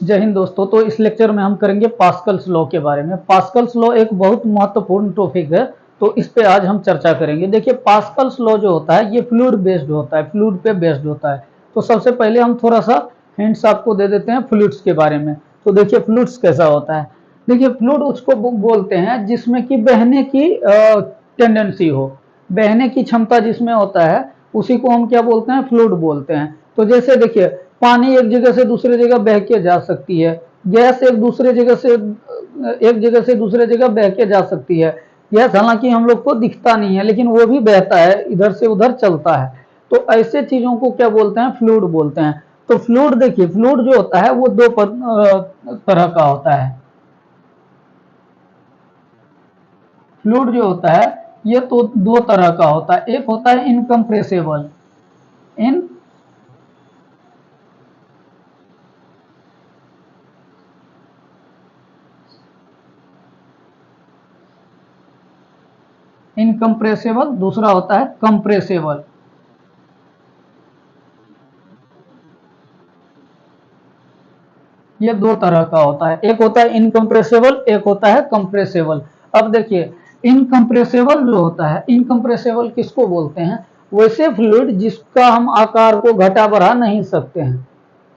जय हिंद दोस्तों। तो इस लेक्चर में हम करेंगे पास्कल्स लॉ के बारे में। पास्कल्स लॉ एक बहुत महत्वपूर्ण टॉपिक है, तो इस पे आज हम चर्चा करेंगे। देखिए, पास्कल्स लॉ जो होता है ये फ्लूइड बेस्ड होता है, फ्लूइड पे बेस्ड होता है। तो सबसे पहले हम थोड़ा सा हिंट्स आपको दे देते हैं फ्लूइड्स के बारे में। तो देखिए फ्लूइड्स कैसा होता है। देखिए फ्लूइड उसको बोलते हैं जिसमें कि बहने की टेंडेंसी हो, बहने की क्षमता जिसमें होता है उसी को हम क्या बोलते हैं, फ्लूइड बोलते हैं। तो जैसे देखिए, पानी एक जगह से दूसरे जगह बह के जा सकती है, गैस एक जगह से दूसरे जगह बह के जा सकती है। गैस हालांकि हम लोग को दिखता नहीं है लेकिन वो भी बहता है, इधर से उधर चलता है। तो ऐसे चीजों को क्या बोलते हैं, फ्लूइड बोलते हैं। तो फ्लूइड देखिए, फ्लूइड जो होता है वो तरह का होता है। फ्लूइड जो होता है ये तो दो तरह का होता है। एक होता है इनकम्प्रेसिबल, इन इनकम्प्रेसिबल, दूसरा होता है कंप्रेसिबल। ये दो तरह का होता है, एक होता है इनकम्प्रेसिबल, एक होता है कंप्रेसिबल। अब देखिए, इनकम्प्रेसिबल जो होता है, इनकम्प्रेसिबल किसको बोलते हैं, वैसे फ्लूइड जिसका हम आकार को घटा बढ़ा नहीं सकते हैं,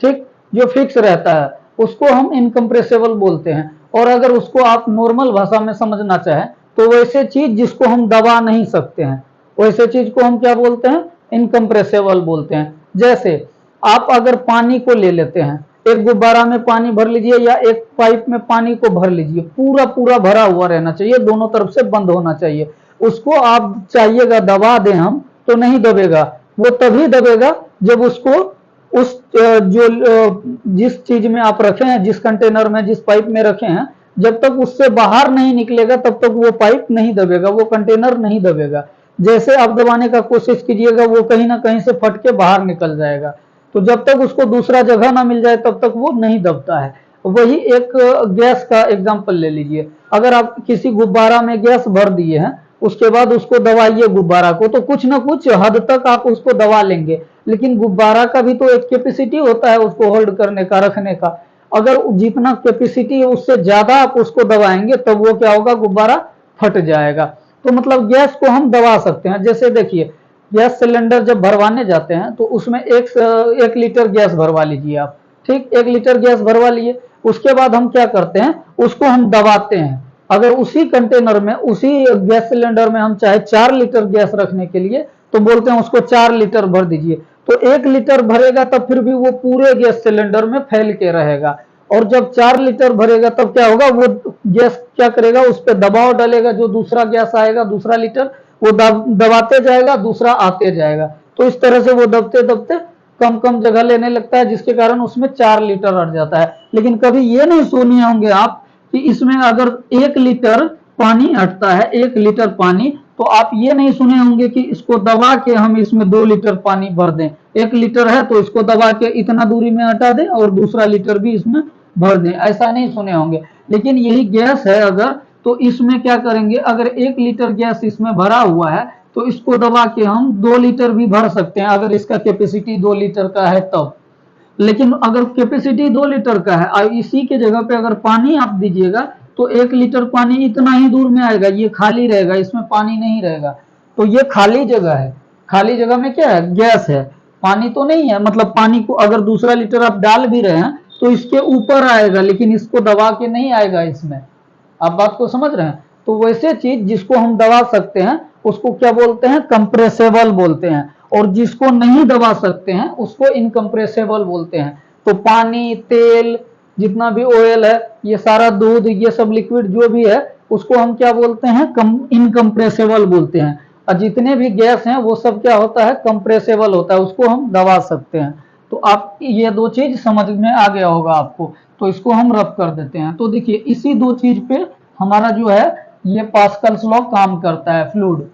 ठीक, जो फिक्स रहता है उसको हम इनकम्प्रेसिबल बोलते हैं। और अगर उसको आप नॉर्मल भाषा में समझना चाहें तो वैसे चीज जिसको हम दबा नहीं सकते हैं, वैसे चीज को हम क्या बोलते हैं, इनकम्प्रेसिबल बोलते हैं। जैसे आप अगर पानी को ले लेते हैं, एक गुब्बारा में पानी भर लीजिए या एक पाइप में पानी को भर लीजिए, पूरा पूरा भरा हुआ रहना चाहिए, दोनों तरफ से बंद होना चाहिए। उसको आप चाहिएगा दबा दें हम, तो नहीं दबेगा। वो तभी दबेगा जब उसको उस जिस चीज में आप रखे हैं, जिस कंटेनर में, जिस पाइप में रखे हैं, जब तक उससे बाहर नहीं निकलेगा तब तक वो पाइप नहीं दबेगा, वो कंटेनर नहीं दबेगा। जैसे आप दबाने का कोशिश कीजिएगा वो कहीं ना कहीं से फट के बाहर निकल जाएगा। तो जब तक उसको दूसरा जगह ना मिल जाए तब तक वो नहीं दबता है। वही एक गैस का एग्जांपल ले लीजिए। अगर आप किसी गुब्बारा में गैस भर दिए हैं, उसके बाद उसको दबाइए गुब्बारा को, तो कुछ ना कुछ हद तक आप उसको दबा लेंगे। लेकिन गुब्बारा का भी तो एक कैपेसिटी होता है उसको होल्ड करने का, रखने का। अगर जितना कैपेसिटी है उससे ज्यादा आप उसको दबाएंगे तब वो क्या होगा, गुब्बारा फट जाएगा। तो मतलब गैस को हम दबा सकते हैं। जैसे देखिए, गैस सिलेंडर जब भरवाने जाते हैं तो उसमें एक लीटर गैस भरवा लीजिए आप, ठीक, 1 लीटर गैस भरवा लिए। उसके बाद हम क्या करते हैं, उसको हम दबाते हैं। अगर उसी कंटेनर में, उसी गैस सिलेंडर में हम चाहे 4 लीटर गैस रखने के लिए, तो बोलते हैं उसको 4 लीटर भर दीजिए। तो 1 लीटर भरेगा तब फिर भी वो पूरे गैस सिलेंडर में फैल के रहेगा। और जब 4 लीटर भरेगा तब क्या होगा, वो गैस क्या करेगा, उस पर दबाव डालेगा, जो दूसरा गैस आएगा, दूसरा लीटर, वो दबाते जाएगा, दूसरा आते जाएगा। तो इस तरह से वो दबते दबते कम कम जगह लेने लगता है, जिसके कारण उसमें 4 लीटर अट जाता है। लेकिन कभी ये नहीं सुने होंगे आप कि इसमें अगर 1 लीटर पानी अटता है, 1 लीटर पानी, तो आप ये नहीं सुने होंगे कि इसको दबा के हम इसमें 2 लीटर पानी भर दें। 1 लीटर है तो इसको दबा के इतना दूरी में हटा दें और दूसरा लीटर भी इसमें भर दें, ऐसा नहीं सुने होंगे। लेकिन यही गैस है अगर, तो इसमें क्या करेंगे, अगर 1 लीटर गैस इसमें भरा हुआ है तो इसको दबा के हम 2 लीटर भी भर सकते हैं, अगर इसका कैपेसिटी 2 लीटर का है तब। लेकिन अगर कैपेसिटी 2 लीटर का है और इसी के जगह पे अगर पानी आप दीजिएगा, तो 1 लीटर पानी इतना ही दूर में आएगा, ये खाली रहेगा, इसमें पानी नहीं रहेगा। तो ये खाली जगह है, खाली जगह में क्या है, गैस है, पानी तो नहीं है। मतलब पानी को अगर दूसरा लीटर आप डाल भी रहे हैं तो इसके ऊपर आएगा, लेकिन इसको दबा के नहीं आएगा इसमें। आप बात को समझ रहे हैं। तो वैसे चीज जिसको हम दबा सकते हैं उसको क्या बोलते हैं, कंप्रेसेबल बोलते हैं। और जिसको नहीं दबा सकते हैं उसको इनकम्प्रेसेबल बोलते हैं। तो पानी, तेल, जितना भी ऑयल है, ये सारा दूध, ये सब लिक्विड जो भी है, उसको हम क्या बोलते हैं, इनकम्प्रेसेबल बोलते हैं। और जितने भी गैस हैं वो सब क्या होता है, कंप्रेसेबल होता है, उसको हम दबा सकते हैं। तो आप ये दो चीज समझ में आ गया होगा आपको। तो इसको हम रफ कर देते हैं। तो देखिए, इसी दो चीज पे हमारा जो है ये पास्कल्स लॉ काम करता है, फ्लूइड,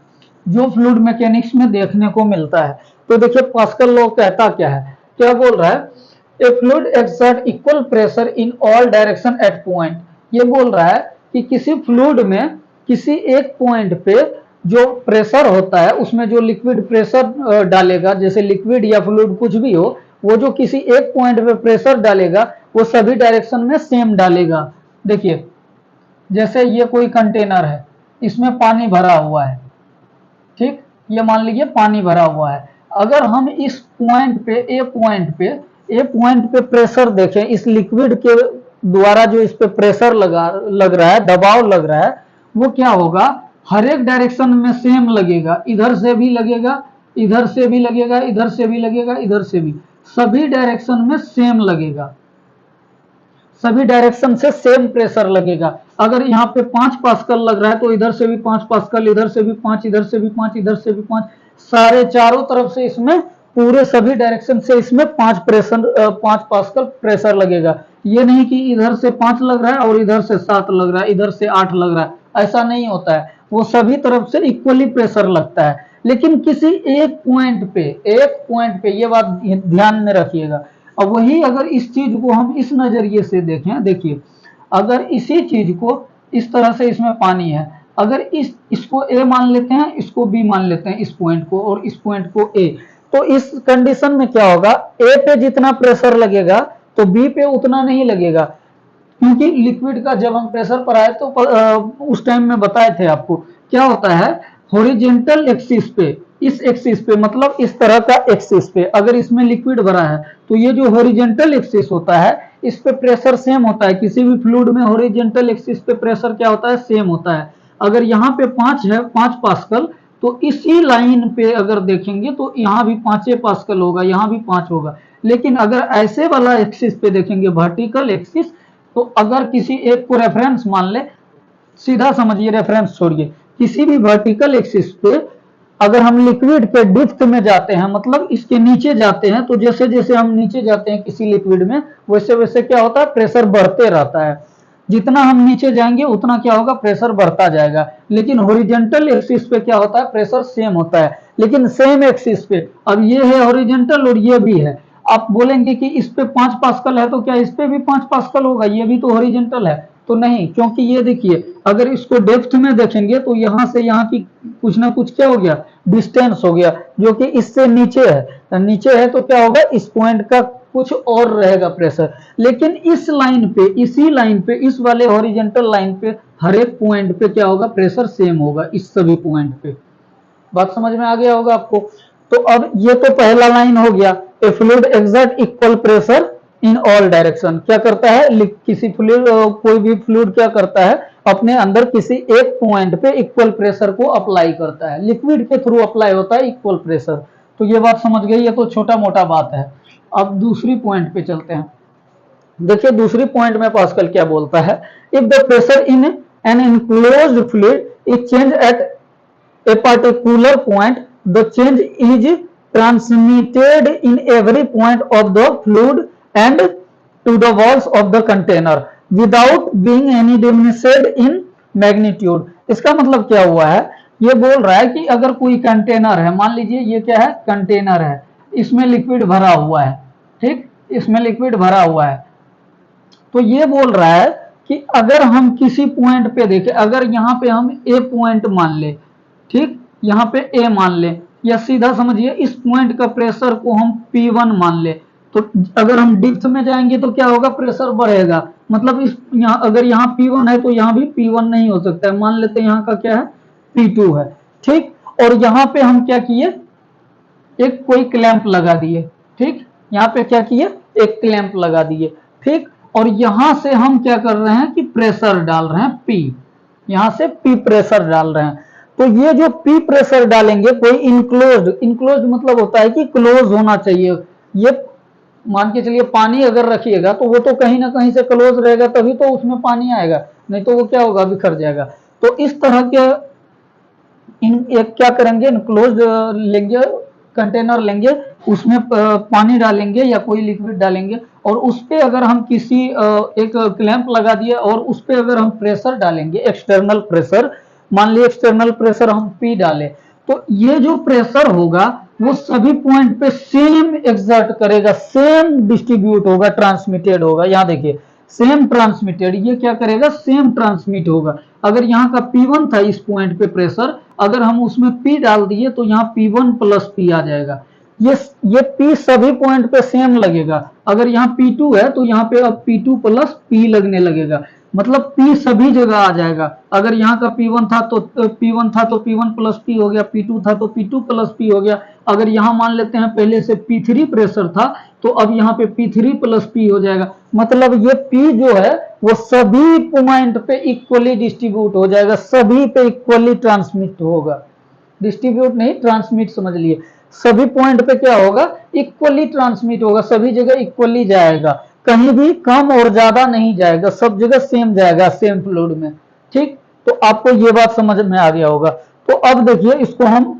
जो फ्लूइड मैकेनिक्स में देखने को मिलता है। तो देखिए पास्कल लॉ कहता क्या है, क्या बोल रहा है, ए fluid exert equal pressure in all direction at point. ये बोल रहा है कि किसी फ्लूइड में किसी एक पॉइंट पे जो प्रेशर होता है, उसमें जो लिक्विड प्रेशर डालेगा, जैसे लिक्विड या फ्लूइड कुछ भी हो, वो जो किसी एक पॉइंट पे प्रेशर डालेगा वो सभी डायरेक्शन में सेम डालेगा। देखिए जैसे ये कोई कंटेनर है, इसमें पानी भरा हुआ है, ठीक, ये मान लीजिए पानी भरा हुआ है। अगर हम इस पॉइंट पे ए पॉइंट पे प्रेशर देखें, इस लिक्विड के द्वारा जो इस पे प्रेशर लग रहा है, दबाव लग रहा है, वो क्या होगा, हर एक डायरेक्शन में सेम लगेगा। इधर से भी लगेगा, इधर से भी लगेगा, इधर से भी लगेगा, इधर से भी, सभी डायरेक्शन में सेम लगेगा, सभी डायरेक्शन से सेम प्रेशर लगेगा। अगर यहाँ पे 5 पास्कल लग रहा है तो इधर से भी 5 पास्कल, इधर से भी 5, इधर से भी 5, इधर से भी 5, सारे चारों तरफ से इसमें पूरे सभी डायरेक्शन से इसमें 5 पास्कल प्रेशर लगेगा। ये नहीं कि इधर से 5 लग रहा है और इधर से 7 लग रहा है, इधर से 8 लग रहा है, ऐसा नहीं होता है। वो सभी तरफ से इक्वली प्रेशर लगता है। लेकिन किसी एक पॉइंट पे ये बात ध्यान में रखिएगा। अब वही अगर इस चीज को हम इस नजरिए से देखें, देखिए अगर इसी चीज को इस तरह से, इसमें पानी है, अगर इसको ए मान लेते हैं, इसको बी मान लेते हैं, इस पॉइंट को और इस पॉइंट को ए, तो इस कंडीशन में क्या होगा, ए पे जितना प्रेशर लगेगा तो बी पे उतना नहीं लगेगा। क्योंकि लिक्विड का जब हम प्रेशर पर आए तो उस टाइम में बताए थे आपको क्या होता है, हॉरिजेंटल एक्सिस पे, इस एक्सिस पे मतलब इस तरह का एक्सिस पे अगर इसमें लिक्विड भरा है तो ये जो हॉरिजेंटल एक्सिस होता है इस पे प्रेशर सेम होता है। किसी भी फ्लूइड में हॉरिजेंटल एक्सिस पे प्रेशर क्या होता है, सेम होता है। अगर यहाँ पे 5 है, 5 पास्कल, तो इसी लाइन पे अगर देखेंगे तो यहाँ भी 5 पास्कल होगा, यहाँ भी 5 होगा। लेकिन अगर ऐसे वाला एक्सिस पे देखेंगे, वर्टिकल एक्सिस, तो अगर किसी एक को रेफरेंस मान ले, सीधा समझिए, रेफरेंस छोड़िए, किसी भी वर्टिकल एक्सिस पे अगर हम लिक्विड के डिप्थ में जाते हैं, मतलब इसके नीचे जाते हैं, तो जैसे जैसे हम नीचे जाते हैं किसी लिक्विड में, वैसे वैसे क्या होता है, प्रेशर बढ़ते रहता है। जितना हम नीचे जाएंगे उतना क्या होगा, प्रेशर बढ़ता जाएगा। लेकिन हॉरिजॉन्टल एक्सिस पे क्या होता है, प्रेशर सेम होता है। लेकिन सेम एक्सिस पे अब ये है हॉरिजॉन्टल और ये भी है, आप बोलेंगे कि इस पे 5 पास्कल है तो क्या इस पे भी 5 पास्कल होगा, ये भी तो हॉरिजॉन्टल है, तो नहीं, क्योंकि ये देखिए अगर इसको डेप्थ में देखेंगे तो यहां से यहां की कुछ ना कुछ क्या हो गया, डिस्टेंस हो गया, जो कि इससे नीचे है तो क्या होगा, इस पॉइंट का कुछ और रहेगा प्रेशर। लेकिन इस लाइन पे, इसी लाइन पे, इस वाले हॉरिजॉन्टल लाइन पे हर एक पॉइंट पे क्या होगा, प्रेशर सेम होगा इस सभी पॉइंट पे। बात समझ में आ गया होगा आपको। तो अब ये तो पहला लाइन हो गया, ए fluid exert equal pressure in all direction. क्या करता है, किसी फ्लूइड, कोई भी फ्लूइड क्या करता है, अपने अंदर किसी एक पॉइंट पे इक्वल प्रेशर को अप्लाई करता है। लिक्विड के थ्रू अप्लाई होता है इक्वल प्रेशर। तो ये बात समझ गई, ये तो छोटा मोटा बात है। अब दूसरी पॉइंट पे चलते हैं। देखिए दूसरी पॉइंट में पास्कल क्या बोलता है, if the pressure in an enclosed fluid is change at a particular point, the change is transmitted in every point of the fluid and to the walls of the container without being any diminished in magnitude। इसका मतलब क्या हुआ है, ये बोल रहा है कि अगर कोई कंटेनर है, मान लीजिए ये क्या है, कंटेनर है, इसमें लिक्विड भरा हुआ है, ठीक, इसमें लिक्विड भरा हुआ है, तो ये बोल रहा है कि अगर हम किसी पॉइंट पे देखें, अगर यहाँ पे हम ए पॉइंट मान ले, ठीक, यहाँ पे ए मान ले, या सीधा समझिए इस पॉइंट का प्रेशर को हम P1 मान ले, तो अगर हम डिप्थ में जाएंगे तो क्या होगा, प्रेशर बढ़ेगा। मतलब इस यहाँ अगर यहाँ P1 है तो यहाँ भी P1 नहीं हो सकता है, मान लेते हैं यहाँ का क्या है, P2 है, ठीक। और यहाँ पे हम क्या किए, एक कोई क्लैंप लगा दिए, ठीक, यहाँ पे क्या किए, एक क्लैंप लगा दिए, ठीक। और यहां से हम क्या कर रहे हैं कि प्रेशर डाल रहे हैं P, यहां से P प्रेशर डाल रहे हैं। तो ये जो P प्रेशर डालेंगे, कोई इनक्लोज्ड मतलब होता है कि क्लोज होना चाहिए। ये मान के चलिए पानी अगर रखिएगा तो वो तो कहीं ना कहीं से क्लोज रहेगा, तभी तो उसमें पानी आएगा, नहीं तो वो क्या होगा, बिखर जाएगा। तो इस तरह के एक क्या करेंगे, इनक्लोज्ड लेंगे, कंटेनर लेंगे, उसमें पानी डालेंगे या कोई लिक्विड डालेंगे, और उस पे अगर हम किसी एक क्लैंप लगा दिए और उस पे अगर हम प्रेशर डालेंगे, एक्सटर्नल प्रेशर, मान लीजिए एक्सटर्नल प्रेशर हम P डाले, तो ये जो प्रेशर होगा वो सभी पॉइंट पे सेम एक्सर्ट करेगा, सेम डिस्ट्रीब्यूट होगा, ट्रांसमिटेड होगा। यहाँ देखिए सेम ट्रांसमिटेड, ये क्या करेगा, सेम ट्रांसमिट होगा। अगर यहाँ का P1 था इस पॉइंट पे प्रेशर, अगर हम उसमें P डाल दिए तो यहाँ P1 प्लस P आ जाएगा, ये P सभी पॉइंट पे सेम लगेगा। अगर यहाँ P2 है तो यहाँ पे अब P2 प्लस P लगने लगेगा, मतलब P सभी जगह आ जाएगा। अगर यहाँ का P1 था तो P1 प्लस P हो गया, P2 था तो P2 प्लस P हो गया। अगर यहाँ मान लेते हैं पहले से P3 प्रेशर था तो अब यहाँ पे P3 प्लस P हो जाएगा, मतलब ये P जो है वो सभी पॉइंट पे इक्वली डिस्ट्रीब्यूट हो जाएगा, सभी पे इक्वली ट्रांसमिट होगा। डिस्ट्रीब्यूट नहीं, ट्रांसमिट समझ लिए। सभी पॉइंट पे क्या होगा, इक्वली ट्रांसमिट होगा, सभी जगह इक्वली जाएगा, कहीं भी कम और ज्यादा नहीं जाएगा, सब जगह सेम जाएगा, सेम फ्लूइड में। ठीक, तो आपको ये बात समझ में आ गया होगा। तो अब देखिए इसको हम,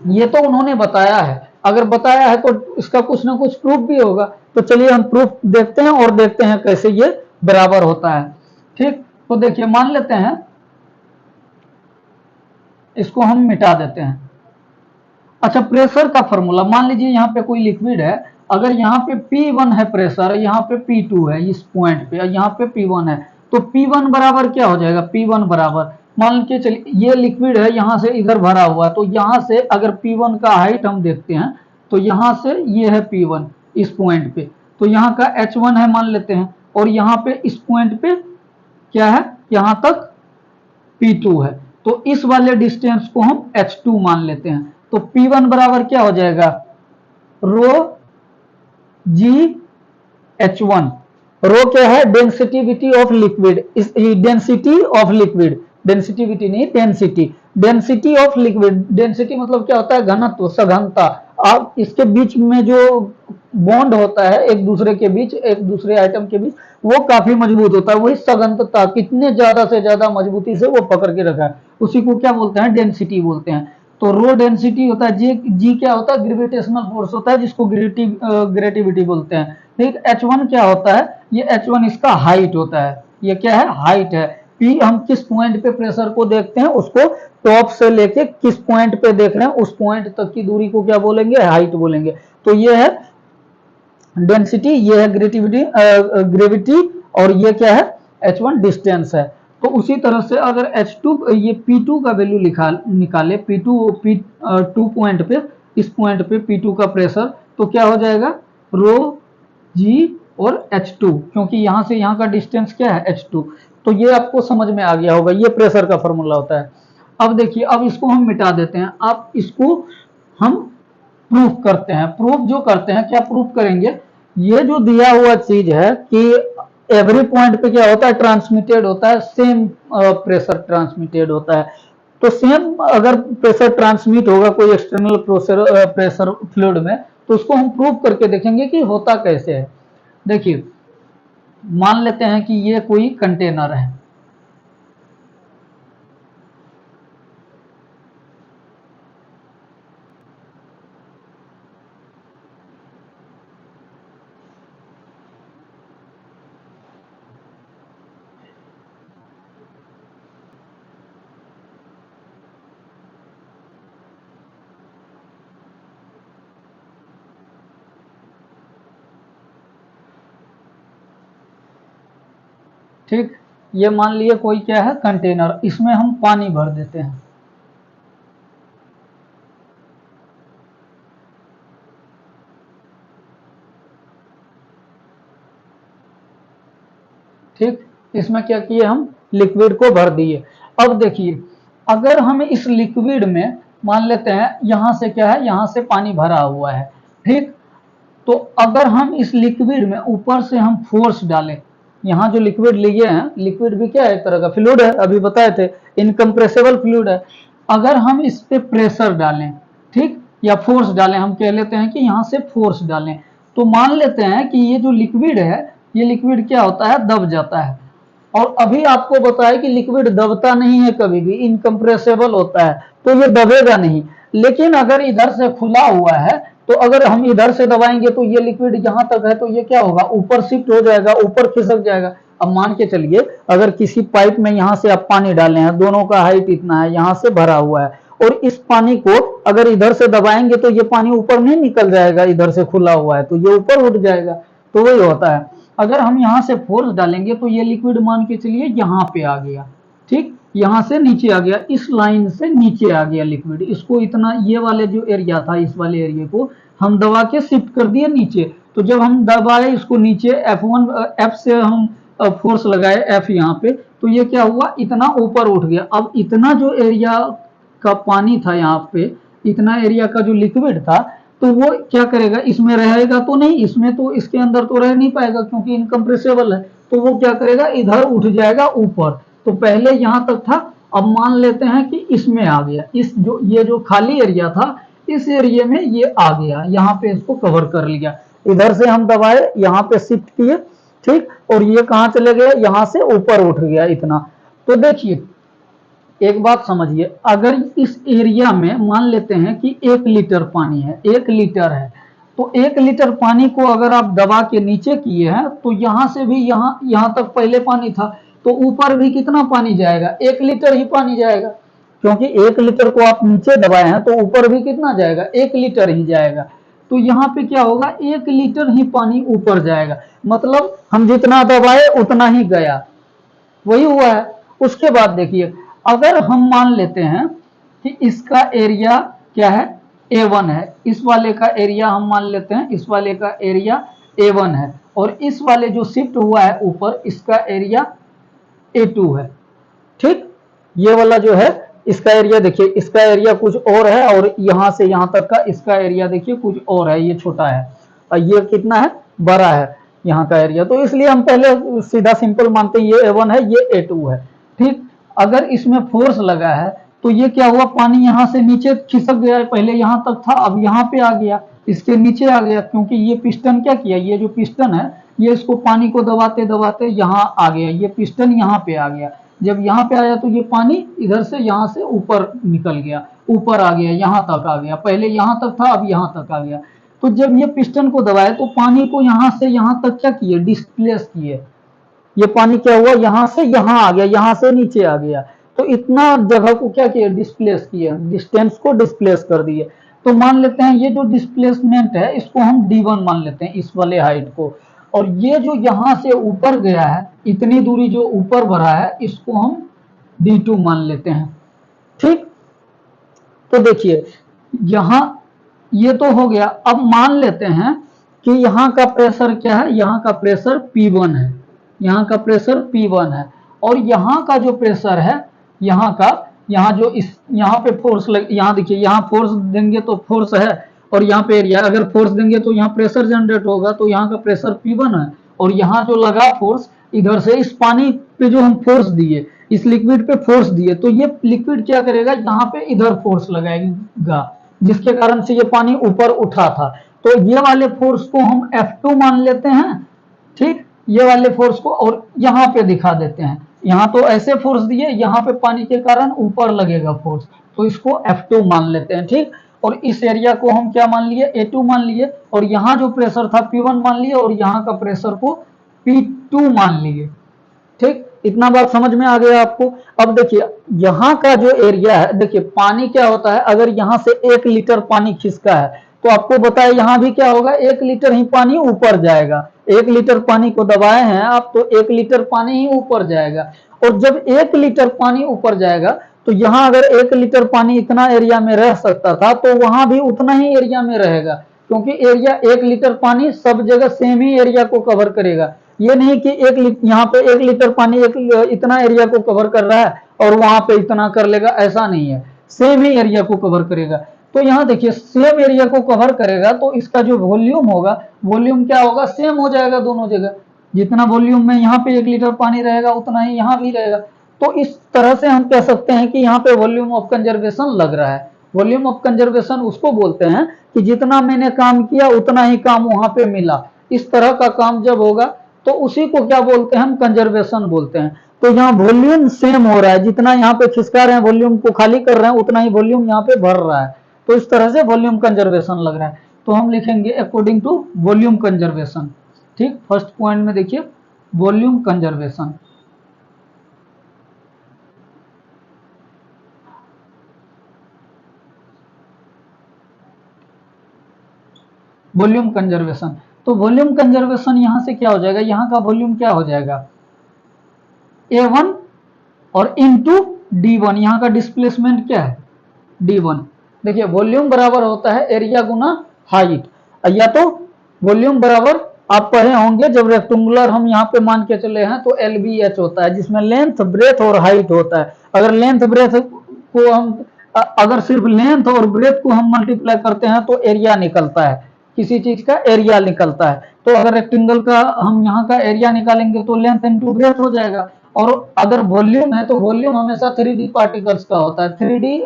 ये तो उन्होंने बताया है, अगर बताया है तो इसका कुछ ना कुछ प्रूफ भी होगा। तो चलिए हम प्रूफ देखते हैं और देखते हैं कैसे ये बराबर होता है। ठीक, तो देखिए मान लेते हैं, इसको हम मिटा देते हैं। अच्छा, प्रेशर का फॉर्मूला, मान लीजिए यहाँ पे कोई लिक्विड है, अगर यहाँ पे P1 है प्रेशर, यहाँ पे P2 है इस पॉइंट पे, यहाँ पे P1 है, तो P1 बराबर क्या हो जाएगा, P1 बराबर, मान के चलिए ये लिक्विड है यहाँ से इधर भरा हुआ, तो यहाँ से अगर P1 का हाइट हम देखते हैं तो यहाँ से ये है P1 इस पॉइंट पे, तो यहाँ का H1 है मान लेते हैं, और यहाँ पे इस पॉइंट पे क्या है, यहाँ तक P2 है, तो इस वाले डिस्टेंस को हम H2 मान लेते हैं। तो P1 बराबर क्या हो जाएगा, रो जी H1। रो क्या है, डेंसिटिविटी ऑफ लिक्विड, इस डेंसिटी ऑफ लिक्विड, डेंसिटिविटी नहीं density, density of liquid, density मतलब क्या होता है, घनत्व, सघनता। अब इसके बीच में जो बॉन्ड होता है एक दूसरे के बीच, एक दूसरे आइटम के बीच, वो काफी मजबूत होता है, वही सघनता, कितने ज्यादा से ज्यादा मजबूती से वो पकड़ के रखा है, उसी को क्या बोलते हैं, डेंसिटी बोलते हैं। तो रो डेंसिटी होता है, जी क्या होता है, ग्रेविटेशनल फोर्स होता है, जिसको ग्रेटिविटी बोलते हैं। ठीक, H1 क्या होता है, ये H1 इसका हाइट होता है, ये क्या है, हाइट है। P हम किस पॉइंट पे प्रेशर को देखते हैं, उसको टॉप से लेके किस पॉइंट पे देख रहे हैं उस पॉइंट तक की दूरी को क्या बोलेंगे, हाइट बोलेंगे। तो ये है डेंसिटी, ये है ग्रेविटी, और ये क्या है, H1 डिस्टेंस है। तो उसी तरह से अगर H2 ये P2 का वैल्यू निकाले, P2 पॉइंट पे, इस पॉइंट पे P2 का प्रेशर, तो क्या हो जाएगा, रो जी और H2, क्योंकि यहां से यहां का डिस्टेंस क्या है, H2। तो ये आपको समझ में आ गया होगा, ये प्रेशर का फॉर्मूला होता है। अब देखिए, अब इसको हम मिटा देते हैं, अब इसको हम प्रूफ करते हैं। प्रूफ जो करते हैं, क्या प्रूफ करेंगे, ये जो दिया हुआ चीज है कि एवरी पॉइंट पे क्या होता है, ट्रांसमिटेड होता है, सेम प्रेशर ट्रांसमिटेड होता है। तो सेम अगर प्रेशर ट्रांसमिट होगा कोई एक्सटर्नल प्रेशर फ्लूइड में, तो उसको हम प्रूव करके देखेंगे कि होता कैसे है। देखिए, मान लेते हैं कि ये कोई कंटेनर है, ठीक, ये मान लिए कोई क्या है, कंटेनर, इसमें हम पानी भर देते हैं। ठीक, इसमें क्या किए, हम लिक्विड को भर दिए। अब देखिए, अगर हम इस लिक्विड में मान लेते हैं यहां से क्या है, यहां से पानी भरा हुआ है, ठीक, तो अगर हम इस लिक्विड में ऊपर से हम फोर्स डालें, यहाँ जो लिक्विड लिए हैं, लिक्विड भी क्या है, एक तरह का फ्लूइड है, अभी बताए थे, इनकम्प्रेसिबल फ्लूइड है। अगर हम इस पे प्रेशर डालें, ठीक, या फोर्स डालें, हम कह लेते हैं कि यहाँ से फोर्स डालें, तो मान लेते हैं कि ये जो लिक्विड है, ये लिक्विड क्या होता है, दब जाता है। और अभी आपको बताया कि लिक्विड दबता नहीं है कभी भी, इनकम्प्रेसिबल होता है, तो ये दबेगा नहीं। लेकिन अगर इधर से खुला हुआ है, तो अगर हम इधर से दबाएंगे तो ये लिक्विड यहां तक है, तो ये क्या होगा, ऊपर शिफ्ट हो जाएगा, ऊपर खिसक जाएगा। अब मान के चलिए, अगर किसी पाइप में यहां से आप पानी डाले हैं, दोनों का हाइट इतना है, यहां से भरा हुआ है, और इस पानी को अगर इधर से दबाएंगे तो ये पानी ऊपर नहीं निकल जाएगा, इधर से खुला हुआ है तो ये ऊपर उठ जाएगा। तो वही होता है, अगर हम यहां से फोर्स डालेंगे तो ये लिक्विड मान के चलिए यहां पे आ गया, ठीक, यहाँ से नीचे आ गया, इस लाइन से नीचे आ गया लिक्विड, इसको इतना, ये वाले जो एरिया था, इस वाले एरिया को हम दबा के शिफ्ट कर दिए नीचे। तो जब हम दबाए इसको नीचे, F से हम फोर्स लगाए F यहाँ पे, तो ये क्या हुआ, इतना ऊपर उठ गया। अब इतना जो एरिया का पानी था यहाँ पे, इतना एरिया का जो लिक्विड था, तो वो क्या करेगा, इसमें रहेगा तो नहीं, इसमें तो, इसके अंदर तो रह नहीं पाएगा क्योंकि इनकम्प्रेसिबल है। तो वो क्या करेगा, इधर उठ जाएगा ऊपर। तो पहले यहां तक था, अब मान लेते हैं कि इसमें आ गया, इस जो ये जो खाली एरिया था, इस एरिया में ये आ गया, यहाँ पे इसको कवर कर लिया। इधर से हम दबाए, यहाँ पे शिफ्ट किए, ठीक, और ये कहाँ चले गए, यहाँ से ऊपर उठ गया इतना। तो देखिए एक बात समझिए, अगर इस एरिया में मान लेते हैं कि 1 लीटर पानी है, 1 लीटर है, तो 1 लीटर पानी को अगर आप दबा के नीचे किए हैं, तो यहां से भी यहां तक पहले पानी था, तो ऊपर भी कितना पानी जाएगा, 1 लीटर ही पानी जाएगा, क्योंकि 1 लीटर को आप नीचे दबाए हैं, तो ऊपर भी कितना जाएगा, 1 लीटर ही जाएगा। तो यहाँ पे क्या होगा, 1 लीटर ही पानी ऊपर जाएगा, मतलब हम जितना दबाए उतना ही गया, वही हुआ है। उसके बाद देखिए, अगर हम मान लेते हैं कि इसका एरिया क्या है, A1 है, इस वाले का एरिया हम मान लेते हैं, इस वाले का एरिया A1 है, और इस वाले जो शिफ्ट हुआ है ऊपर, इसका एरिया A2 है, ठीक। ये वाला जो है, इसका एरिया देखिए, इसका एरिया कुछ और है, और यहां से यहां तक का इसका एरिया देखिए कुछ और है, ये छोटा है, और ये कितना है, बड़ा है यहाँ का एरिया। तो इसलिए हम पहले सीधा सिंपल मानते हैं, ये A1 है, ये A2 है, ठीक। अगर इसमें फोर्स लगा है, तो ये क्या हुआ, पानी यहाँ से नीचे खिसक गया, पहले यहाँ तक था, अब यहाँ पे आ गया, इसके नीचे आ गया, क्योंकि ये पिस्टन क्या किया, ये जो पिस्टन है, ये इसको पानी को दबाते दबाते यहाँ आ गया, ये पिस्टन यहाँ पे आ गया। जब यहाँ पे आया तो ये पानी इधर से यहाँ से ऊपर निकल गया, ऊपर आ गया, यहाँ तक आ गया, पहले यहाँ तक था, अब यहाँ तक आ गया। तो जब ये पिस्टन को दबाया, तो पानी को यहाँ से यहाँ तक क्या किए, डिस्प्लेस किए, ये पानी क्या हुआ, यहां से यहां आ गया, यहां से नीचे आ गया, तो इतना जगह को क्या किया, डिस्प्लेस किया, डिस्टेंस को डिस्प्लेस कर दिए। तो मान लेते हैं ये जो डिस्प्लेसमेंट है, इसको हम D1 मान लेते हैं, इस वाले हाइट को, और ये जो यहां से ऊपर गया है, इतनी दूरी जो ऊपर बढ़ा है, इसको हम D2 मान लेते हैं, ठीक। तो देखिए यहां ये तो हो गया। अब मान लेते हैं कि यहाँ का प्रेशर क्या है, यहाँ का प्रेशर P1 है, यहाँ का प्रेशर P1 है, और यहाँ का जो प्रेशर है, यहाँ का, यहाँ जो इस यहाँ पे फोर्स लग, यहाँ देखिए, यहाँ फोर्स देंगे तो फोर्स है, और यहाँ पे एरिया, अगर फोर्स देंगे तो यहाँ प्रेशर जनरेट होगा, तो यहाँ का प्रेशर P1 है, और यहाँ जो लगा फोर्स, इधर से इस पानी पे जो हम फोर्स दिए, इस लिक्विड पे फोर्स दिए, तो ये लिक्विड क्या करेगा, यहाँ पे इधर फोर्स लगाएगा, जिसके कारण से ये पानी ऊपर उठा था। तो ये वाले फोर्स को हम F2 मान लेते हैं, ठीक, ये वाले फोर्स को, और यहाँ पे दिखा देते हैं, यहाँ तो ऐसे फोर्स दिए, यहाँ पे पानी के कारण ऊपर लगेगा फोर्स, तो इसको F2 मान लेते हैं, ठीक। और इस एरिया को हम क्या मान लिए, A2 मान लिए, और यहाँ जो प्रेशर था P1 मान लिए, और यहाँ का प्रेशर को P2 मान लिए, ठीक। इतना बात समझ में आ गया आपको। अब देखिए यहाँ का जो एरिया है, देखिए पानी क्या होता है, अगर यहाँ से 1 लीटर पानी खिसका है, तो आपको बताया यहाँ भी क्या होगा, 1 लीटर ही पानी ऊपर जाएगा, 1 लीटर पानी को दबाए हैं आप, तो 1 लीटर पानी ही ऊपर जाएगा। और जब 1 लीटर पानी ऊपर जाएगा, तो यहाँ अगर 1 लीटर पानी इतना एरिया में रह सकता था, तो वहां भी उतना ही एरिया में रहेगा, क्योंकि एरिया 1 लीटर पानी सब जगह सेम ही एरिया को कवर करेगा। ये नहीं कि यहाँ पे 1 लीटर पानी इतना एरिया को कवर कर रहा है और वहां पे इतना कर लेगा, ऐसा नहीं है, सेम ही एरिया को कवर करेगा। तो यहाँ देखिए सेम एरिया को कवर करेगा, तो इसका जो वॉल्यूम होगा, वॉल्यूम क्या होगा, सेम हो जाएगा दोनों जगह, जितना वॉल्यूम में यहाँ पे 1 लीटर पानी रहेगा, उतना ही यहाँ भी रहेगा। तो इस तरह से हम कह सकते हैं कि यहाँ पे वॉल्यूम ऑफ कंजर्वेशन लग रहा है। वॉल्यूम ऑफ कंजर्वेशन उसको बोलते हैं कि जितना मैंने काम किया उतना ही काम वहां पे मिला। इस तरह का काम जब होगा तो उसी को क्या बोलते हैं, हम कंजर्वेशन बोलते हैं। तो यहाँ वॉल्यूम सेम हो रहा है, जितना यहाँ पे खिसका रहे हैं, वॉल्यूम को खाली कर रहे हैं, उतना ही वॉल्यूम यहाँ पे भर रहा है। तो इस तरह से वॉल्यूम कंजर्वेशन लग रहा है। तो हम लिखेंगे अकॉर्डिंग टू वॉल्यूम कंजर्वेशन, ठीक। फर्स्ट पॉइंट में देखिए वॉल्यूम कंजर्वेशन, वॉल्यूम कंजर्वेशन। तो वॉल्यूम कंजर्वेशन यहां से क्या हो जाएगा, यहां का वॉल्यूम क्या हो जाएगा, A1 और इनटू D1, यहाँ का डिस्प्लेसमेंट क्या है D1। देखिए वॉल्यूम बराबर होता है एरिया गुना हाइट, या तो वॉल्यूम बराबर आप पढ़े होंगे जब रेक्टेंगुलर हम यहाँ पे मान के चले हैं तो LBH होता है, जिसमें लेंथ ब्रेथ और हाइट होता है। अगर लेंथ ब्रेथ को हम अगर सिर्फ लेंथ और ब्रेथ को हम मल्टीप्लाई करते हैं तो एरिया निकलता है, किसी चीज का एरिया निकलता है। तो अगर रेक्टेंगल का हम यहाँ का एरिया निकालेंगे तो लेंथ इंटू ब्रेथ हो जाएगा। और अगर वॉल्यूम है तो वॉल्यूम हमेशा 3D पार्टिकल्स का होता है, 3D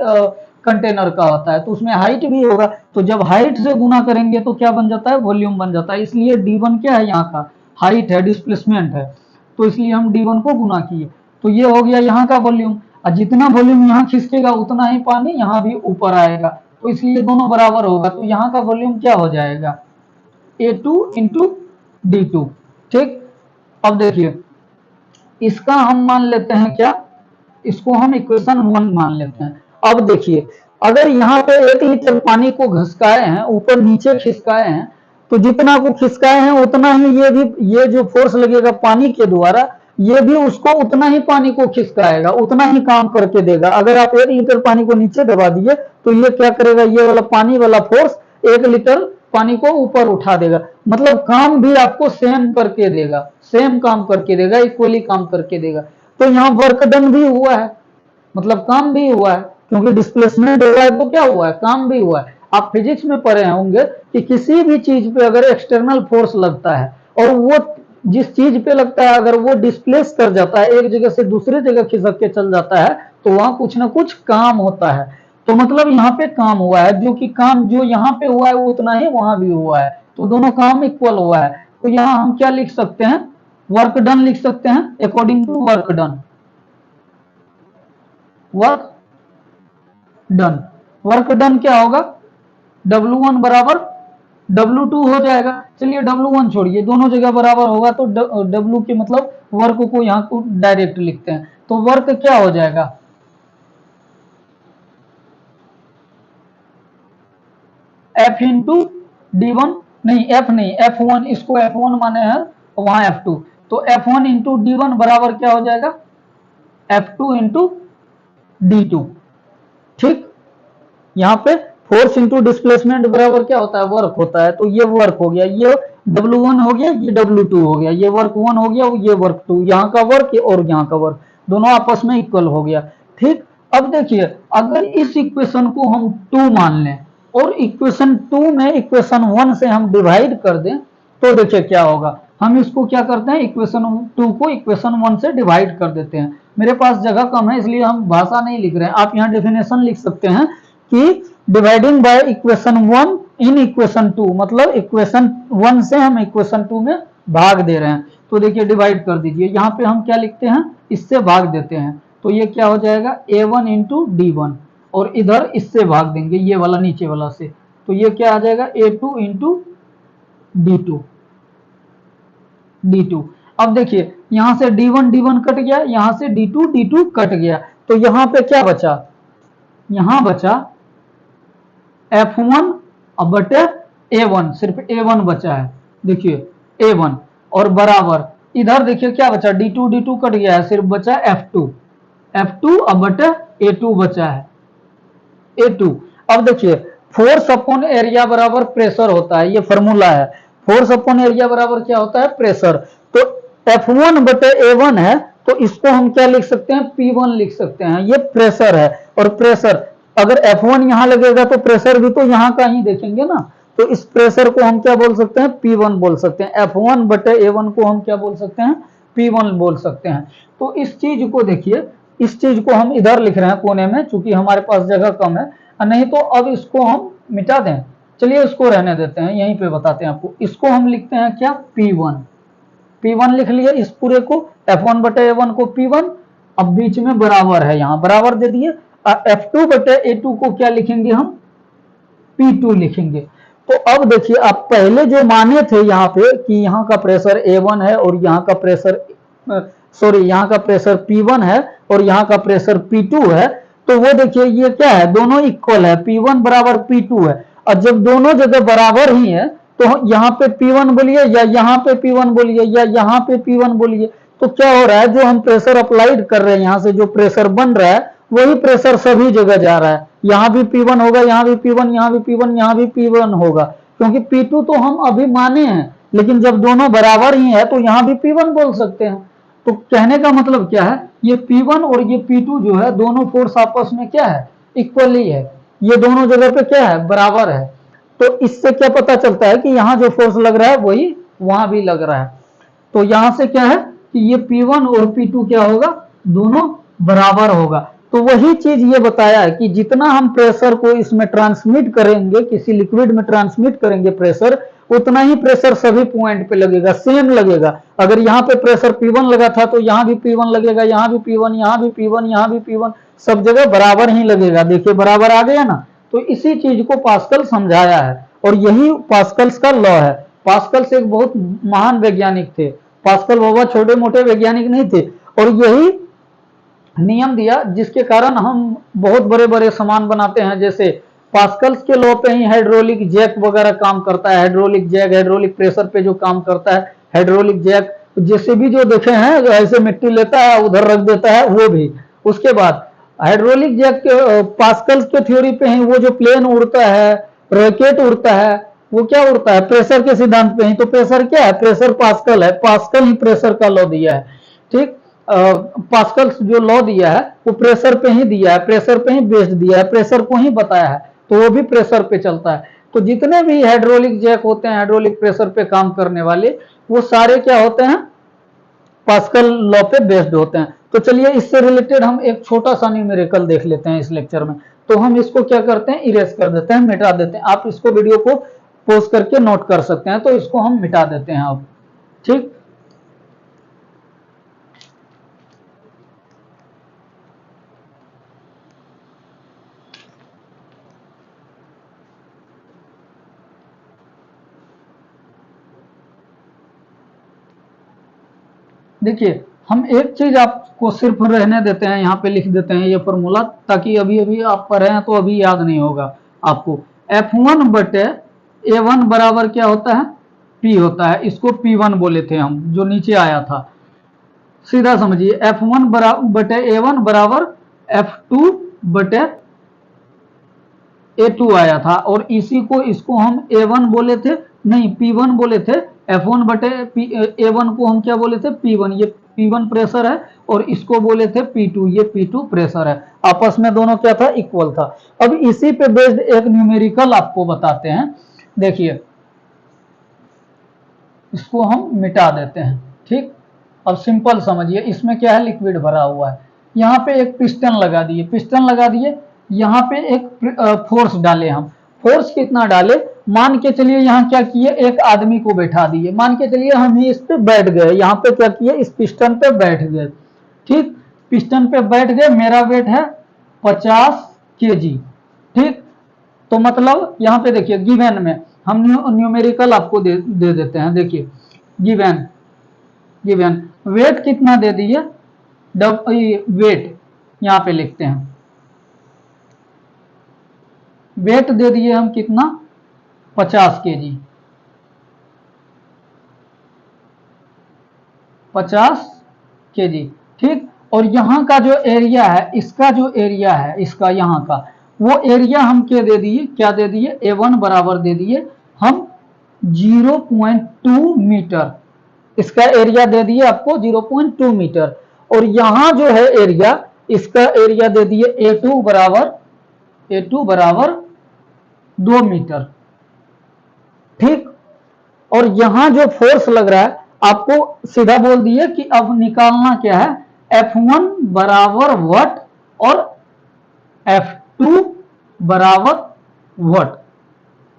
कंटेनर का होता है, तो उसमें हाइट भी होगा। तो जब हाइट से गुना करेंगे तो क्या बन जाता है, वॉल्यूम बन जाता है। इसलिए D1 क्या है, यहाँ का हाइट है, डिस्प्लेसमेंट है, तो इसलिए हम D1 को गुना किए। तो ये हो गया यहाँ का वॉल्यूम, और जितना वॉल्यूम यहाँ खिसकेगा उतना ही पानी यहाँ भी ऊपर आएगा, तो इसलिए दोनों बराबर होगा। तो यहाँ का वॉल्यूम क्या हो जाएगा, A2 इंटू D2। ठीक, अब देखिए इसका हम मान लेते हैं क्या, इसको हम इक्वेशन 1 मान लेते हैं। अब देखिए अगर यहाँ पे 1 लीटर पानी को घसकाए हैं, ऊपर नीचे खिसकाए हैं, तो जितना को खिसकाए हैं उतना ही ये भी, ये जो फोर्स लगेगा पानी के द्वारा, ये भी उसको उतना ही पानी को खिसकाएगा, उतना ही काम करके देगा। अगर आप 1 लीटर पानी को नीचे दबा दिए तो ये क्या करेगा, ये वाला पानी वाला फोर्स 1 लीटर पानी को ऊपर उठा देगा। मतलब काम भी आपको सेम करके देगा, सेम काम करके देगा, इक्वली काम करके देगा। तो यहाँ वर्क डन भी हुआ है, मतलब काम भी हुआ है, क्योंकि डिस्प्लेसमेंट हुआ है तो क्या हुआ है, काम भी हुआ है। आप फिजिक्स में पढ़े होंगे कि किसी भी चीज पे अगर एक्सटर्नल फोर्स लगता है और वो जिस चीज पे लगता है अगर वो डिस्प्लेस कर जाता है, एक जगह से दूसरी जगह खिसक के चल जाता है, तो वहां कुछ ना कुछ काम होता है। तो मतलब यहाँ पे काम हुआ है, जो कि काम जो यहाँ पे हुआ है वो उतना ही वहां भी हुआ है, तो दोनों काम इक्वल हुआ है। तो यहाँ हम क्या लिख सकते हैं, वर्क डन लिख सकते हैं, according to work done, work done. Work done क्या होगा, W1 बराबर W2 हो जाएगा। चलिए W1 छोड़िए, दोनों जगह बराबर होगा तो W के मतलब वर्क को यहाँ को डायरेक्ट लिखते हैं। तो वर्क क्या हो जाएगा, F इंटू D1, नहीं F नहीं, F1, इसको F1 माने हैं वहां F2, तो F1 इंटू D1 बराबर क्या हो जाएगा, F2 इंटू D2। ठीक, यहाँ पे फोर्स इंटू डिस्प्लेसमेंट बराबर क्या होता है, वर्क होता है। तो ये वर्क हो गया, ये W1 हो गया, ये W2 हो गया, ये वर्क 1 हो गया, ये वर्क 2, यहाँ का वर्क और यहाँ का वर्क दोनों आपस में इक्वल हो गया। ठीक, अब देखिए अगर इस इक्वेशन को हम 2 मान लें और इक्वेशन 2 में इक्वेशन 1 से हम डिवाइड कर दें, तो देखिए क्या होगा। हम इसको क्या करते हैं, इक्वेशन 2 को इक्वेशन 1 से डिवाइड कर देते हैं। मेरे पास जगह कम है इसलिए हम भाषा नहीं लिख रहे हैं, आप यहाँ डेफिनेशन लिख सकते हैं कि dividing by equation 1 in equation 2, मतलब इक्वेशन 1 से हम इक्वेशन 2 में भाग दे रहे हैं। तो देखिए डिवाइड कर दीजिए, यहाँ पे हम क्या लिखते हैं, इससे भाग देते हैं, तो ये क्या हो जाएगा A1 इंटू D1, और इधर इससे भाग देंगे, ये वाला नीचे वाला से, तो ये क्या आ जाएगा A2 इंटू D2। अब देखिए यहां से D1 कट गया, यहां से D2 कट गया, तो यहां पे क्या बचा, यहां बचा F1 अब बटे A1, सिर्फ A1 बचा है, देखिए A1, और बराबर इधर देखिए क्या बचा, D2 कट गया है, सिर्फ बचा F2 अब बटे A2 बचा है, A2। अब देखिए फोर्स अपॉन एरिया बराबर प्रेशर होता है, ये फॉर्मूला है, फोर्स अपॉन एरिया बराबर क्या होता है, प्रेशर। तो F1 बटे A1 है, तो इसको हम क्या लिख सकते हैं, P1 लिख सकते हैं, ये प्रेशर है। और प्रेशर अगर F1 यहां लगेगा तो प्रेशर भी तो यहां का ही देखेंगे ना, तो इस प्रेशर को हम क्या बोल सकते हैं, P1 बोल सकते हैं। F1 बटे A1 को हम क्या बोल सकते हैं, P1 बोल सकते हैं। तो इस चीज को देखिए, इस चीज को हम इधर लिख रहे हैं कोने में, चूंकि हमारे पास जगह कम है, नहीं तो अब इसको हम मिटा दें, चलिए इसको रहने देते हैं, यहीं पे बताते हैं आपको। इसको हम लिखते हैं क्या, P1 लिख लिए इस पूरे को, F1 बटे A1 को P1, अब बीच में बराबर है, यहाँ बराबर दे दिए। F2 बटे A2 को क्या लिखेंगे हम, P2 लिखेंगे। तो अब देखिए आप पहले जो माने थे यहाँ पे कि यहाँ का प्रेशर A1 है और यहाँ का प्रेशर यहाँ का प्रेशर P1 है और यहाँ का प्रेशर P2 है, तो वो देखिए ये क्या है, दोनों इक्वल है, P1 बराबर P2 है। और जब दोनों जगह बराबर ही है तो यहाँ पे P1 बोलिए या यहाँ पे P1 बोलिए या यहाँ पे P1 बोलिए, तो क्या हो रहा है, जो हम प्रेशर अप्लाइड कर रहे हैं, यहाँ से जो प्रेशर बन रहा है वही प्रेशर सभी जगह जा रहा है। यहाँ भी P1 होगा, यहाँ भी P1, यहाँ भी P1, यहाँ भी P1 होगा, क्योंकि P2 तो हम अभी माने हैं, लेकिन जब दोनों बराबर ही है तो यहाँ भी P1 बोल सकते हैं। तो कहने का मतलब क्या है, ये P1 और ये P2 जो है दोनों फोर्स आपस में क्या है, इक्वली है, ये दोनों जगह पे क्या है, बराबर है। तो इससे क्या पता चलता है कि यहाँ जो फोर्स लग रहा है वही वहां भी लग रहा है। तो यहां से क्या है कि ये P1 और P2 क्या होगा, दोनों बराबर होगा। तो वही चीज ये बताया है कि जितना हम प्रेशर को इसमें ट्रांसमिट करेंगे, किसी लिक्विड में ट्रांसमिट करेंगे प्रेशर, उतना ही प्रेशर सभी पॉइंट पे लगेगा, सेम लगेगा। अगर यहाँ पे प्रेशर P1 लगा था तो यहाँ भी P1 लगेगा, यहाँ भी P1, यहाँ भी P1, यहाँ भी P1, सब जगह बराबर ही लगेगा। देखिए बराबर आ गया ना। तो इसी चीज को पास्कल समझाया है और यही पास्कल्स का लॉ है। पास्कल्स एक बहुत महान वैज्ञानिक थे, पास्कल बाबा छोटे मोटे वैज्ञानिक नहीं थे, और यही नियम दिया जिसके कारण हम बहुत बड़े बड़े सामान बनाते हैं। जैसे पास्कल्स के लॉ पे ही हाइड्रोलिक जैक वगैरह काम करता है, हाइड्रोलिक जैक, हाइड्रोलिक प्रेशर पे जो काम करता है हाइड्रोलिक जैक, जैसे भी जो देखे हैं ऐसे मिट्टी लेता है उधर रख देता है वो भी। उसके बाद हाइड्रोलिक जैक के पास्कल्स के थ्योरी पे ही वो जो प्लेन उड़ता है, रॉकेट उड़ता है, वो क्या उड़ता है, प्रेशर के सिद्धांत पे ही। तो प्रेशर क्या है, प्रेशर पास्कल है, पास्कल ही प्रेशर का लॉ दिया है। ठीक, पास्कल जो लॉ दिया है वो प्रेशर पे ही दिया है, प्रेशर पे ही बेस्ड दिया है, प्रेशर को ही बताया है, तो वो भी प्रेशर पे चलता है। तो जितने भी हाइड्रोलिक जैक होते हैं, हाइड्रोलिक प्रेशर पे काम करने वाले, वो सारे क्या होते हैं, पास्कल लॉ पे बेस्ड होते हैं। तो चलिए इससे रिलेटेड हम एक छोटा सा न्यूमेरिकल देख लेते हैं इस लेक्चर में। तो हम इसको क्या करते हैं, इरेज कर देते हैं, मिटा देते हैं। आप इसको वीडियो को पॉज करके नोट कर सकते हैं। तो इसको हम मिटा देते हैं अब। ठीक, देखिए हम एक चीज आपको सिर्फ रहने देते हैं, यहाँ पे लिख देते हैं ये फॉर्मूला, ताकि अभी अभी आप पढ़े हैं तो अभी याद नहीं होगा आपको। F1 बटे A1 बराबर क्या होता है, P होता है। इसको P1 बोले थे हम, जो नीचे आया था। सीधा समझिए, F1 बटे A1 बराबर F2 बटे A2 आया था, और इसी को इसको हम A1 बोले थे, नहीं P1 बोले थे। F1 बटे A1 को हम क्या बोले थे, P1। ये P1 प्रेशर है, और इसको बोले थे P2, ये P2 प्रेशर है। आपस में दोनों क्या था, इक्वल था। अब इसी पे बेस्ड एक न्यूमेरिकल आपको बताते हैं। देखिए इसको हम मिटा देते हैं। ठीक, अब सिंपल समझिए, इसमें क्या है, लिक्विड भरा हुआ है। यहाँ पे एक पिस्टन लगा दिए, पिस्टन लगा दिए, यहाँ पे एक फोर्स डाले हम। फोर्स कितना डाले, मान के चलिए यहाँ क्या किए, एक आदमी को बैठा दिए। मान के चलिए हम ही इस पे बैठ गए, यहाँ पे क्या किए, इस पिस्टन पे बैठ गए। ठीक, पिस्टन पे बैठ गए, मेरा वेट है 50 kg। ठीक, तो मतलब यहाँ पे देखिए गिवन में हम न्यूमेरिकल आपको दे देते हैं। देखिए गिवन वेट कितना दे दिए, वेट यहाँ पे लिखते हैं, वेट दे दिए हम कितना, 50 kg, 50 kg। ठीक, और यहाँ का जो एरिया है, इसका जो एरिया है, इसका यहाँ का वो एरिया हम क्या दे दिए, क्या दे दिए, A1 बराबर दे दिए हम 0.2 मीटर। इसका एरिया दे दिए आपको 0.2 मीटर, और यहाँ जो है एरिया, इसका एरिया दे दिए A2 बराबर 2 मीटर। ठीक, और यहां जो फोर्स लग रहा है, आपको सीधा बोल दिए कि अब निकालना क्या है, F1 बराबर वट और F2 बराबर वट।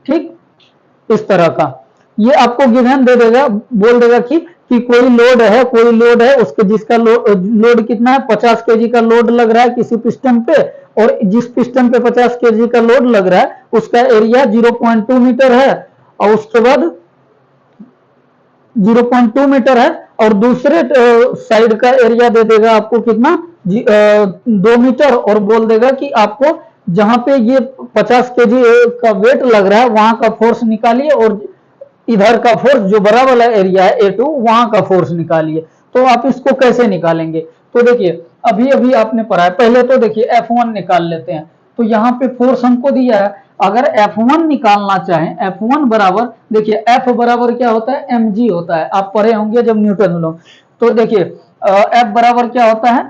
ठीक, इस तरह का ये आपको गिवन दे देगा, बोल देगा कि कोई लोड है, कोई लोड है, उसके जिसका लोड कितना है, 50 kg का लोड लग रहा है किसी पिस्टन पे, और जिस पिस्टन पे 50 kg का लोड लग रहा है उसका एरिया 0.2 मीटर है, और उसके बाद 0.2 मीटर है, और दूसरे साइड का एरिया दे देगा आपको कितना, 2 मीटर, और बोल देगा कि आपको जहां पे ये 50 kg का वेट लग रहा है वहां का फोर्स निकालिए, और इधर का फोर्स जो बड़ा वाला एरिया है A2, वहां का फोर्स निकालिए। तो आप इसको कैसे निकालेंगे? तो देखिए अभी अभी आपने पढ़ा है, पहले तो देखिए F1 निकाल लेते हैं। तो यहाँ पे फोर्स हमको दिया है, अगर F1 निकालना चाहें, F1 बराबर, देखिए F बराबर क्या होता है, mg होता है, आप पढ़े होंगे जब न्यूटन लो। तो देखिए F बराबर क्या होता है,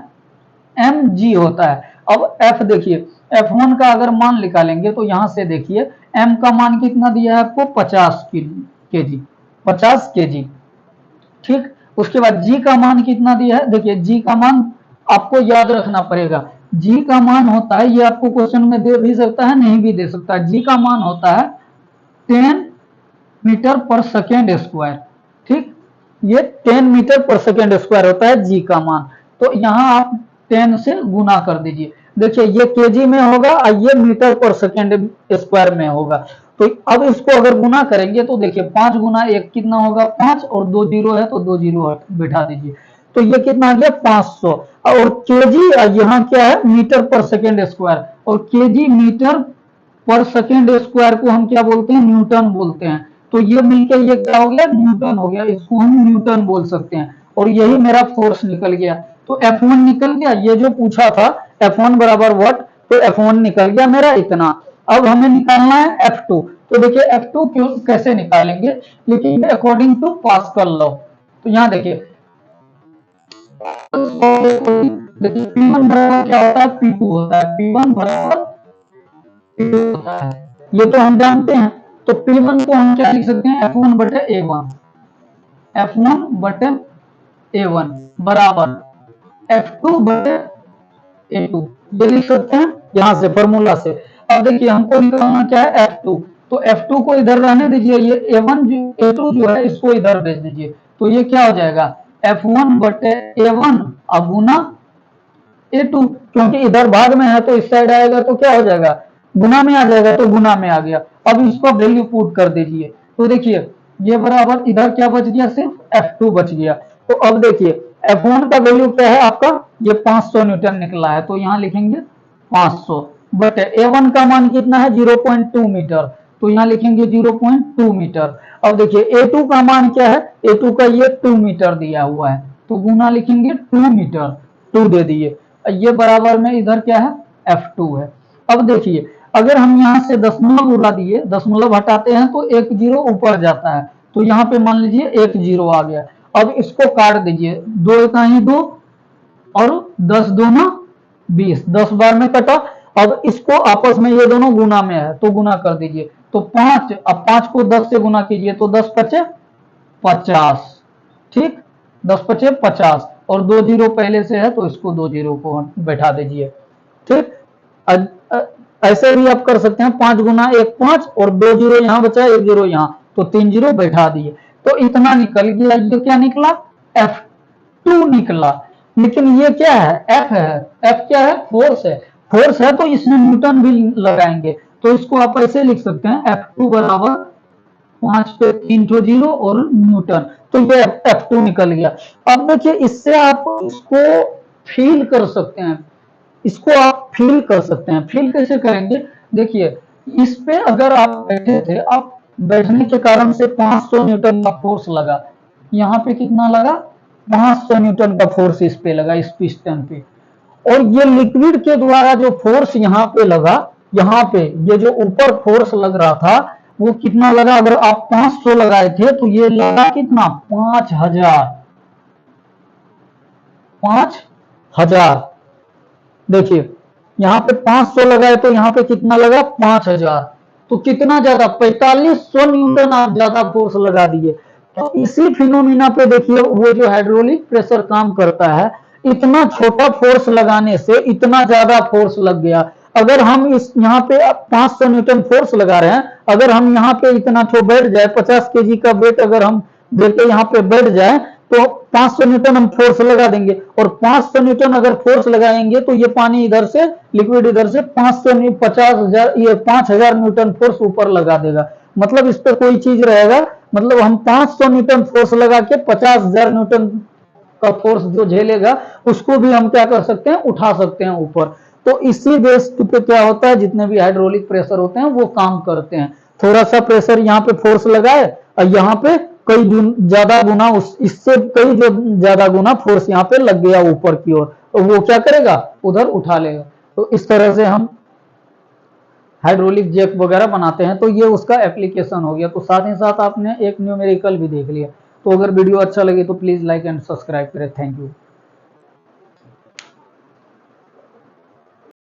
mg होता है। अब F देखिए, F1 का अगर मान निकालेंगे तो यहां से देखिए m का मान कितना दिया है आपको, 50 केजी, 50 केजी, ठीक। उसके बाद g का मान कितना दिया है, देखिए g का मान आपको याद रखना पड़ेगा। g का मान होता है, ये आपको क्वेश्चन में दे भी सकता है, नहीं भी दे सकता है। g का मान होता है 10 मीटर पर सेकेंड स्क्वायर, ठीक। ये 10 मीटर पर सेकेंड स्क्वायर होता है g का मान। तो यहाँ आप 10 से गुना कर दीजिए। देखिए ये केजी में होगा और ये मीटर पर सेकेंड स्क्वायर में होगा। तो अब इसको अगर गुना करेंगे तो देखिए 5 गुना 1 कितना होगा, 5, और 2 जीरो है तो 2 जीरो बिठा दीजिए। तो ये कितना आ गया, 500। और केजी यहाँ क्या है, मीटर पर सेकेंड स्क्वायर, और केजी मीटर पर सेकेंड स्क्वायर को हम क्या बोलते हैं, न्यूटन बोलते हैं। तो ये मिलकर ये क्या हो गया, न्यूटन हो गया, इसको हम न्यूटन बोल सकते हैं। और यही मेरा फोर्स निकल गया। तो F1 निकल गया, ये जो पूछा था F1 बराबर व्हाट, तो F1 निकल गया मेरा इतना। अब हमें निकालना है F2। तो देखिए F2 क्यों कैसे निकालेंगे, लेकिन अकॉर्डिंग टू पास्कल लॉ। तो यहाँ देखिए P1 बराबर क्या होता है, P2 होता है, P1 बराबर P2 होता है, ये तो हम जानते हैं। तो P1 को हम क्या लिख सकते हैं, F1 बटे A1, F1 बटे A1 बराबर F2 बटे A2, ये लिख सकते हैं यहां से फॉर्मूला से। अब देखिए हमको निकालना क्या है, F2। तो F2 को इधर रहने दीजिए, ये A1 A2 जो है इसको इधर भेज दीजिए। तो ये क्या हो जाएगा, F1 बटे A1 अब गुना A2, क्योंकि इधर भाग में है तो इस साइड आएगा तो क्या हो जाएगा, गुना में आ जाएगा, तो गुना में आ गया। अब इसको वैल्यू पुट कर दीजिए। तो देखिए ये बराबर इधर क्या बच गया, सिर्फ F2 बच गया। तो अब देखिए F1 का वैल्यू क्या है आपका, ये 500 न्यूटन निकला है, तो यहाँ लिखेंगे 500 बटे A1 का मान कितना है, 0.2 मीटर, तो यहाँ लिखेंगे 0.2 मीटर। अब देखिए A2 का मान क्या है, A2 का ये 2 मीटर दिया हुआ है, तो गुना लिखेंगे 2 मीटर, 2 दे दिए। ये बराबर में इधर क्या है, F2 है। अब देखिए अगर हम यहाँ से दशमलव उड़ा दिए, दशमलव हटाते हैं तो एक जीरो ऊपर जाता है, तो यहाँ पे मान लीजिए एक जीरो आ गया। अब इसको काट दीजिए, 2 एका ही 2 और 10 दूना 20, 10 बार में कटा। अब इसको आपस में ये दोनों गुना में है तो गुना कर दीजिए। तो 5, अब 5 को 10 से गुना कीजिए तो 10 पचे 50, ठीक, 10 पचे 50, और 2 जीरो पहले से है तो इसको 2 जीरो को बैठा दीजिए, ठीक। ऐसे भी आप कर सकते हैं, 5 गुना 1 5, और 2 जीरो यहाँ बचा, 1 जीरो यहाँ, तो 3 जीरो बैठा दिए। तो इतना निकल गया, ये क्या निकला, F2 निकला। लेकिन ये क्या है, F है, F क्या है, फोर्स है, फोर्स है तो इसमें न्यूटन भी लगाएंगे। तो इसको आप ऐसे लिख सकते हैं, F2 बराबर 5 पे 3 तो जीरो और न्यूटन, तो ये F2 निकल गया। अब देखिए इससे आप इसको फील कर सकते हैं, इसको आप फील कर सकते हैं। फील कैसे करेंगे, देखिए इस पे अगर आप बैठे थे, आप बैठने के कारण से 500 न्यूटन का फोर्स लगा, यहाँ पे कितना लगा, 500 न्यूटन का फोर्स इस पे लगा, इस पिस्टन पे। और ये लिक्विड के द्वारा जो फोर्स यहाँ पे लगा, यहाँ पे ये जो ऊपर फोर्स लग रहा था वो कितना लगा, अगर आप 500 लगाए थे तो ये लगा कितना, 5000, 5000। देखिए यहाँ पे 500 लगाए तो यहाँ पे कितना लगा, 5000, तो कितना ज्यादा, 4500 न्यूटन आप ज्यादा फोर्स लगा दिए। तो इसी फिनोमिना पे देखिए वो जो हाइड्रोलिक प्रेशर काम करता है, इतना छोटा फोर्स लगाने से इतना ज्यादा फोर्स लग गया। अगर हम इस यहाँ पे 500 न्यूटन फोर्स लगा रहे हैं, अगर हम यहाँ पे इतना ठो बैठ जाए, 50 केजी का वेट अगर हम देके यहाँ पे बैठ जाए तो 500 न्यूटन हम फोर्स लगा देंगे, और 500 न्यूटन अगर फोर्स लगाएंगे तो ये पानी इधर से, लिक्विड इधर से 50,000 ये 5000 न्यूटन फोर्स ऊपर लगा देगा। मतलब इस पर कोई चीज रहेगा, मतलब हम 500 न्यूटन फोर्स लगा के 50,000 न्यूटन का फोर्स जो झेलेगा उसको भी हम क्या कर सकते हैं, उठा सकते हैं ऊपर। तो इसी बेस पे क्या होता है, जितने भी हाइड्रोलिक प्रेशर होते हैं वो काम करते हैं। थोड़ा सा प्रेशर यहाँ पे फोर्स लगाए और यहाँ पे कई ज्यादा गुना इससे कई जो ज्यादा गुना फोर्स यहाँ पे लग गया ऊपर की ओर, तो वो क्या करेगा, उधर उठा लेगा। तो इस तरह से हम हाइड्रोलिक जैक वगैरह बनाते हैं। तो ये उसका एप्लीकेशन हो गया। तो साथ ही साथ आपने एक न्यूमेरिकल भी देख लिया। तो अगर वीडियो अच्छा लगे तो प्लीज लाइक एंड सब्सक्राइब करें। Thank you.